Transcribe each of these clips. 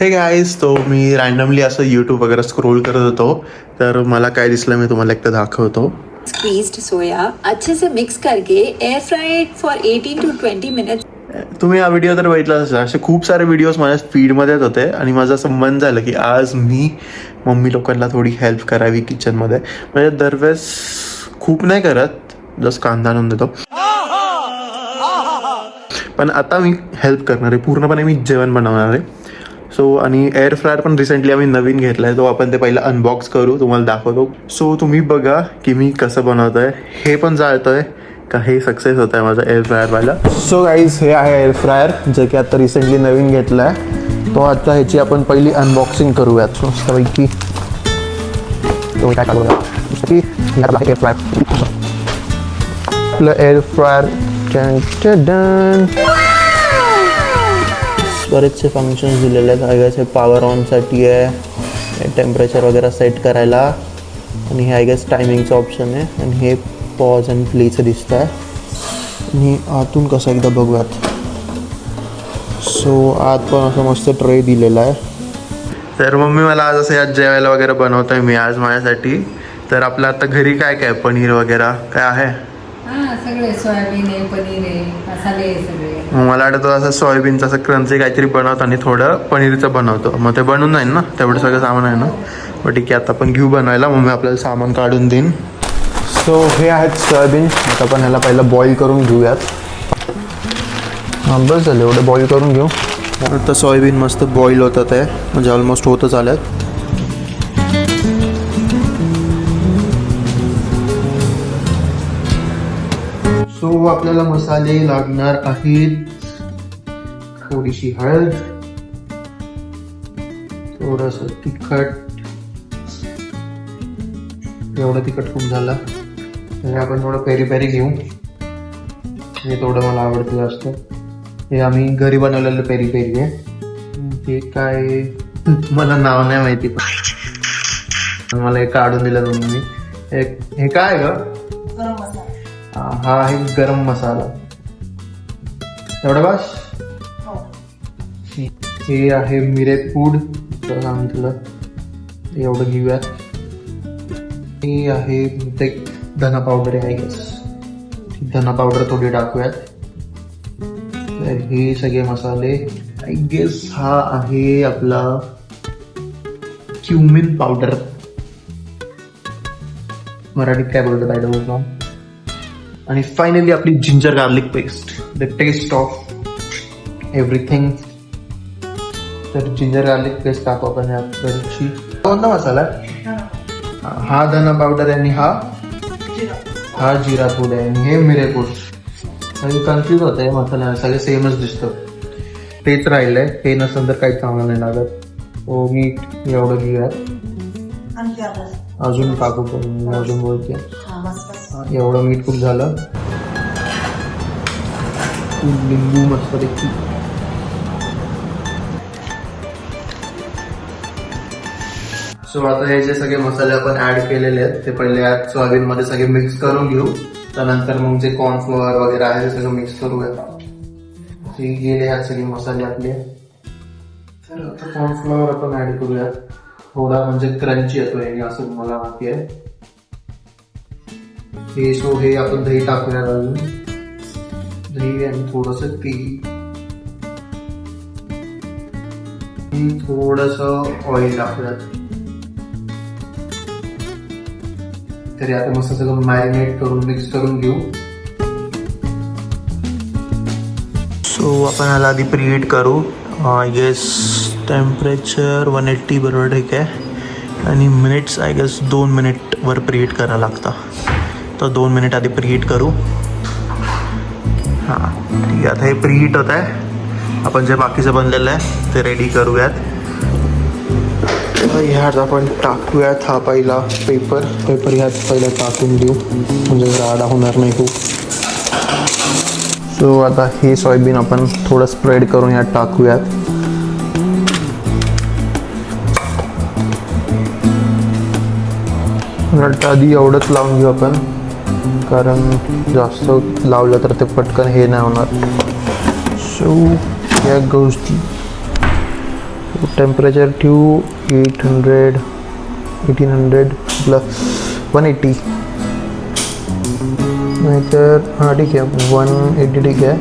हे गाईज, तो मी रॅन्डमली असं यूट्यूब वगैरे स्क्रोल करत होतो, तर मला काय दिसलं मी तुम्हाला एकदा दाखवतो. स्क्वीज्ड सोया अच्छे से मिक्स करके air fried for 18 to 20 minutes. तुम्ही हा व्हिडिओ तर बघितलाच असेल. असे खूप सारे व्हिडिओज माझ्या फीडमध्येच होते आणि माझं असं मन झालं की आज मी मम्मी लोकांना थोडी हेल्प करावी किचनमध्ये. म्हणजे दरवेळेस खूप नाही करत, जस्ट कांदा आणून देतो, पण आता मी हेल्प करणार आहे. पूर्णपणे मी जेवण बनवणार आहे. सो आणि एअर फ्रायर पण रिसेंटली आम्ही नवीन घेतला आहे, तो आपण ते पहिला अनबॉक्स करू, तुम्हाला दाखवतो. सो तुम्ही बघा की मी कसं बनवतो आहे. हे पण जाळतं आहे का हे सक्सेस होत आहे माझा एअर फ्रायरवाला. सो गाईज, हे आहे एअर फ्रायर जे की आता रिसेंटली नवीन घेतला आहे. तो आता ह्याची आपण पहिली अनबॉक्सिंग करूयात मस्तपैकी. काय काढूया एअर फ्रायर, आपलं एअर फ्रायर. बरेचसे फंक्शन्स दिलेले आहेत. आय गेस हे पॉवर ऑनसाठी आहे, टेम्परेचर वगैरे सेट करायला, आणि हे आय गेस टायमिंगचं ऑप्शन आहे, आणि हे पॉज अँड प्लेचं दिसतं आहे. आणि आतून कसं एकदा बघूयात. सो आत पण असं मस्त ट्रे दिलेला आहे. तर मम्मी मला आज असं यात जेवायला वगैरे बनवतो आहे मी आज माझ्यासाठी. तर आपलं आता घरी काय काय पनीर वगैरे काय आहे? सगळे सोयाबीन आहे, पनीर आहे, मसाले आहे सगळे. मला वाटतं असं सोयाबीनचं असं क्रंची काहीतरी बनवतो आणि थोडं पनीरचं बनवतो, मग ते बनून जाईल ना, तेवढं सगळं सामान आहे ना. मग ठीक आहे, आता आपण घेऊ बनवायला. मग मी आपल्याला सामान काढून देईन. सो हे आहेत सोयाबीन. आता आपण ह्याला पहिलं बॉईल करून घेऊयात. हां बस झालं, एवढं बॉईल करून घेऊ. आता सोयाबीन मस्त बॉईल होतात आहे, म्हणजे ऑलमोस्ट होतच आल्यात. सो आपल्याला मसाले लागणार आहेत. थोडीशी हळद, थोडंसं तिखट. एवढं तिखट खूप झालं. तर आपण थोडं पेरी पेरी घेऊ. हे थोडं मला आवडतं जास्त. हे आम्ही घरी बनवलेलं पेरी पेरी आहे. ते काय मला नाव नाही माहिती, पण मला हे काढून दिलं तुम्ही. हे काय ग? हा आहे गरम मसाला. एवढं बस. हे आहे मिरेपूड, सांगितलं एवढं घेऊयात. हे आहे ते धना पावडर आहे, आय गेस धना पावडर थोडी टाकूयात. तर हे सगळे मसाले, आय गेस हा आहे आपला क्युमिन पावडर. मराठीत काय बोलतात आय डोंट नो. आणि फायनली आपली ginger garlic paste, the taste of everything. तर जिंजर गार्लिक पेस्ट टाकू आपण याची. कोणता मसाला? हा धना पावडर आहे, आणि हा जिरा पूड आहे, आणि हे मिरेपूड. कन्फ्यूज होत आहे मसाला, सगळे सेमच दिसतं. तेच राहिलंय, हे नसेल तर काही चांगलं नाही लागत. हो, मीठ एवढं घेऊयात. अजून टाकू पण, अजून बोलते. एवढं मीठ खूप झालं. लिंबू मस्त देखील. सो आता हे जे सगळे मसाले आपण ऍड केलेले आहेत ते पहिले यात सोयाबीन मध्ये सगळे मिक्स करून घेऊ. त्यानंतर मग जे कॉर्नफ्लोअर वगैरे आहे ते सगळं मिक्स करूया. हे गेले ह्यात सगळे मसाले आपले. तर आता कॉर्नफ्लोअर आपण ऍड करूयात. थोडा म्हणजे क्रंची येतोय असं मला माहिती आहे. हे आपण दही टाकूया. अजून दही आणि थोडस तेल, थोडस ऑइल टाकूयात. तरी आता मस्त सगळं मॅरिनेट करून मिक्स करून घेऊ. सो आपण ह्याला आधी प्रीहीट करू. आय गेस टेम्परेचर 180 बरोबर ठीक आहे. आणि मिनिट्स आय गेस 2 मिनिटवर प्रीहीट करायला लागतं. तर 2 मिनिट आधी प्रीहीट करू. हां ठीक आहे, आता हे प्रीहीट होत आहे. आपण जे बाकीचं बनलेलं आहे ते रेडी करूयात. ह्यात आपण टाकूयात हा पहिला पेपर ह्यात पहिला टाकून देऊ, म्हणजे राडा होणार नाही खूप. सो आता हे सोयाबीन आपण थोडं स्प्रेड करून ह्यात टाकूयात. आधी एवढंच लावून घेऊ आपण, कारण जास्त लावलं तर ते पटकन हे नाही होणार. सो या गोष्टी टेम्परेचर ठेवू 1800 प्लस 180 नाहीतर हां ठीक आहे 180 ठीक आहे.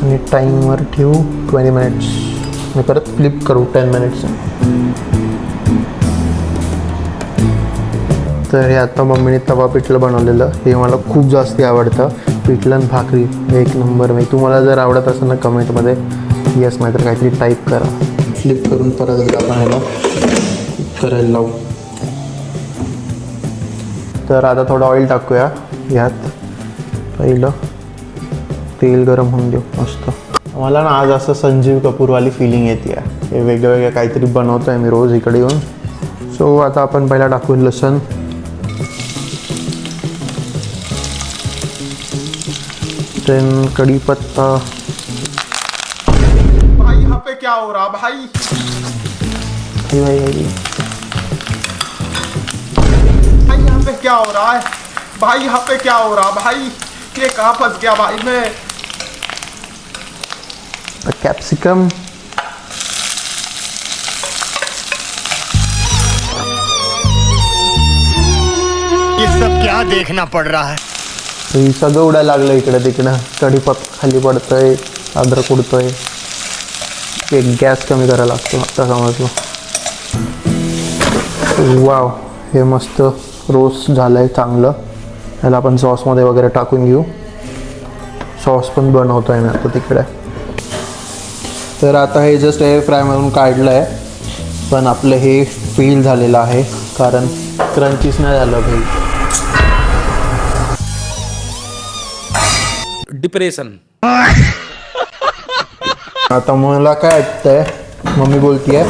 आणि टाईमवर ठेवू 20 मिनिट्स. मी परत फ्लिप करू 10 मिनिट्स. तर हे आता मम्मीने तवा पिठलं बनवलेलं, हे मला खूप जास्त आवडतं. पिठलं आणि भाकरी एक नंबर. मी तुम्हाला जर आवडत असेल ना कमेंटमध्ये येस, नाहीतर काहीतरी टाईप करा. फ्लिप करून परत एकदा आपण ह्याला करायला लावू. तर आता थोडं ऑइल टाकूया ह्यात. पहिलं तेल गरम होऊन देऊ मस्त. मला ना आज असं संजीव कपूरवाली फिलिंग येते आहे. हे वेगळं वेगळं काहीतरी बनवतो आहे मी रोज इकडे येऊन. सो आता आपण पहिला टाकू लसूण. देन कढीपत्ता. भाई यहाँ पे क्या हो रहा भाई? भाई भाई यहाँ पे क्या हो रहा है? भाई यहाँ पे क्या हो रहा भाई? ये कहाँ फंस गया भाई मैं? कैप्सिकम. ये सब क्या देखना पड़ रहा है? हे सगळं उडायला लागलं इकडं तिकडं. कढीपत्ता खाली पडतंय, अद्रक उडतंय. एक गॅस कमी करायला लागतो आता समजलं. वाव, हे मस्त रोस्ट झालं आहे चांगलं. ह्याला आपण सॉसमध्ये वगैरे टाकून घेऊ. सॉस पण बनवतो आहे मी आता तिकडे. तर आता हे जस्ट एअर फ्रायमधून काढलं आहे, पण आपलं हे फेल झालेलं आहे कारण क्रंचीच नाही झालं भाई. डिप्रेशन. आता मला काय वाटतंय, मम्मी बोलतीये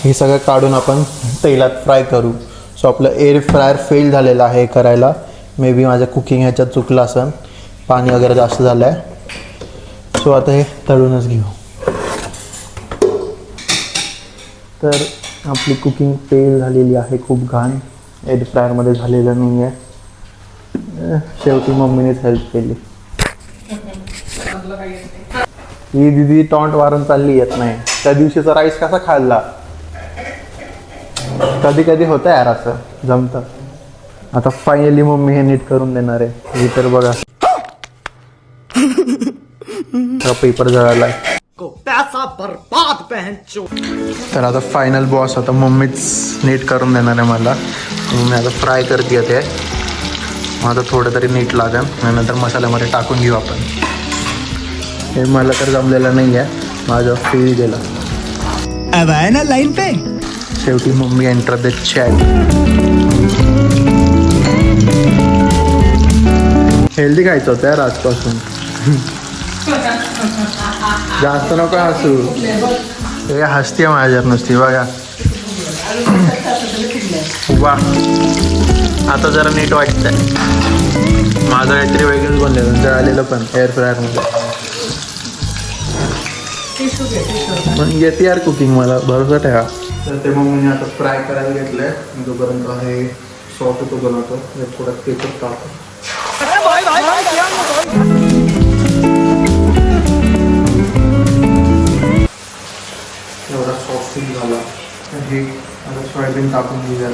हे सगळं काढून आपण तेलात फ्राय करू. सो आपलं एअर फ्रायर फेल झालेलं आहे करायला. मे बी माझं कुकिंग ह्याच्यात चुकलं असेल, पाणी वगैरे जास्त झालं आहे. सो आता हे तळूनच घेऊ. तर आपली कुकिंग फेल झालेली आहे, खूप घाण. एअर फ्रायरमध्ये झालेलं नाही आहे. शेवटी मम्मीनेच हेल्प केली. ही दिदी टॉन्ट वारून चालली येत नाही. त्या दिवशीचा राईस कसा खाल्ला. कधी कधी होतं यार असं, जमतं. आता फायनली मम्मी हे नीट करून देणार आहे. हे तर बघा पेपर जळालाय. पैसा बर्बाद पहन चो. तर आता फायनल बॉस आता मम्मीच नीट करून देणार आहे मला. मम्मी आता फ्राय करते ते. आता थोडं तरी नीट लागेल आणि नंतर मसाल्यामध्ये टाकून घेऊ आपण. हे मला तर जमलेलं नाही आहे, माझं फेल गेलं. अब आए ना लाइन पे. शेवटी mummy enter the chat. Healthy खायचं होतं यार आजपासून. जास्त नको हसू. हे हसते माझ्यावर नुसती बघा. वा, आता जरा नीट वाटतंय. माझं काहीतरी वेगळंच बनलेलं, जळालेलं पण एअर फ्रायरमध्ये. पण येते यार कुकिंग, मला भरोसा ठेवा. तर ते मम्मीने आता फ्राय करायला घेतलंय. जोपर्यंत हे सॉस होतो बनवतो, थोडा पेपर टाकतो. एवढा सॉफ्ट झाला. हे आता सोयाबीन टाकून घेऊया.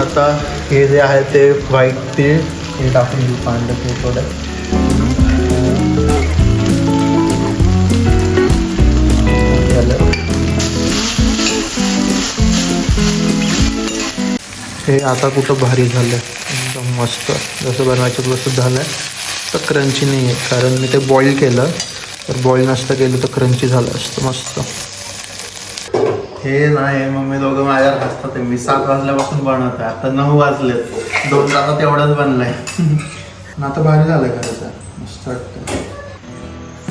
आता हे जे आहे ते व्हाईट तीळ हे टाकून घेऊ. पांढरं तीळ थोडं. हे आता कुठं भारी झालं, एकदम मस्त. जसं बनवायचं तसं झालं आहे. तर क्रंची नाही आहे कारण मी ते बॉईल केलं. तर बॉईल नसतं केलं तर क्रंची झालं असतं मस्त. हे नाही मम्मी दोघं माझ्यावर हसतात. मी 7 वाजल्यापासून बनवत आहे, आता 9 वाजलेत. 2 तासात एवढंच बनलंय. आता भारी झालं खरंच, मस्त वाटतं.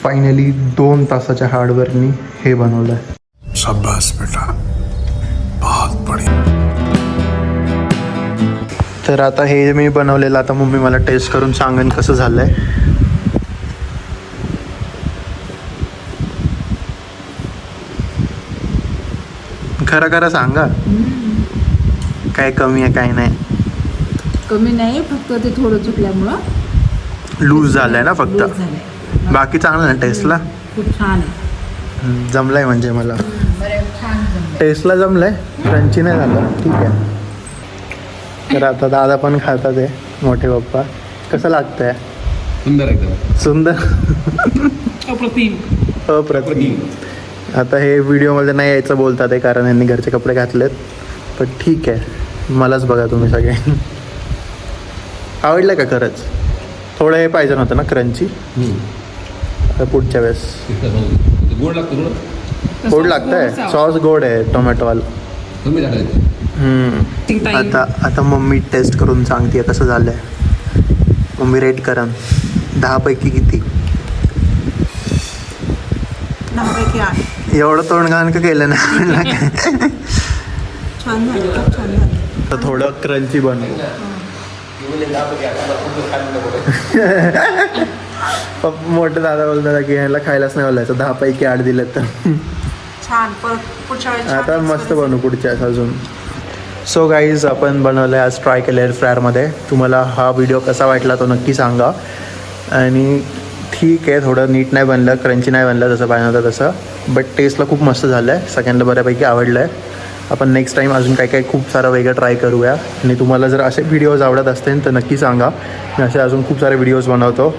फायनली 2 तासाच्या हार्डवर्कनी हे बनवलंय. शाबाश बेटा, बहुत बढिया. तर आता हे मी बनवलेलं, आता मम्मी मला टेस्ट करून सांगेन कसं झालंय. खरं खरं सांगा. काय कमी आहे काय नाही. कमी नाही, फक्त ते थोडं चुकल्यामुळं लूज झालंय ना फक्त. लूज झालंय. बाकी चांगलं ना टेस्टला. खूप छान आहे. जमलंय म्हणजे मला. बरं, छान जमलं. टेस्टला जमलंय, क्रंची नाही झालं. ठीक आहे. तर आता दादा पण खातात आहे, मोठे पप्पा. कसं लागतंय? सुंदर एकदम सुंदर. अप्रतिम. अप्रतिम. आता हे व्हिडिओमध्ये नाही यायचं बोलतात आहे कारण यांनी घरचे कपडे घातलेत. पण ठीक आहे, मलाच बघा तुम्ही सगळे. आवडलं का खरंच? थोडं हे पाहिजे नव्हतं ना क्रंची. आता पुढच्या वेळेस. गोड लागतो ना. गोड लागतंय. सॉस गोड आहे टोमॅटोवाला. कमी झालं. आता मम्मी टेस्ट करून सांगते कसं झालंय. मम्मी रेट करा 10 पैकी किती? 10 पैकी 8. एवढं तोंड घाण का केलं नाही? छान झालं, खूप छान झालं. तर थोडं क्रंची बनवू. मोठे दादा बोलतात की ह्याला खायलाच नाही बोलायचं. 10 पैकी 8 दिलं तर. छान, परत पुढच्या वेळेस छान आता मस्त experience. बनवू पुढच्या वेळेस अजून. सो गाईज, आपण बनवलं आहे आज ट्राय केलं एअर फ्रायरमध्ये. तुम्हाला हा व्हिडिओ कसा वाटला तो नक्की सांगा. आणि ठीक आहे, थोडं नीट नाही बनलं, क्रंची नाही बनलं जसं पाहिजे होतं तसं. बट टेस्टला खूप मस्त झालं आहे. सगळ्यांना बऱ्यापैकी आवडलं आहे. आपण नेक्स्ट टाईम अजून काय खूप सारं वेगळं ट्राय करूया. आणि तुम्हाला जर असे व्हिडिओज आवडत असतील तर नक्की सांगा. मी असे अजून खूप सारे व्हिडिओज बनवतो.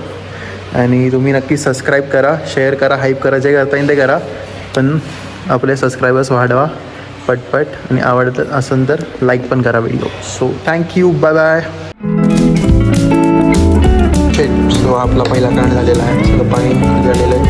आणि तुम्ही नक्की सबस्क्राईब करा, शेअर करा, हाईप करा, जे करता येईल ते करा. पण आपले सबस्क्रायबर्स वाढवा पटपट. आणि आवडत असेल तर लाईक पण करा video. So thank you, bye bye. So आपला पहिला कांड झालेला आहे. सगळं पाणी झालेलं आहे.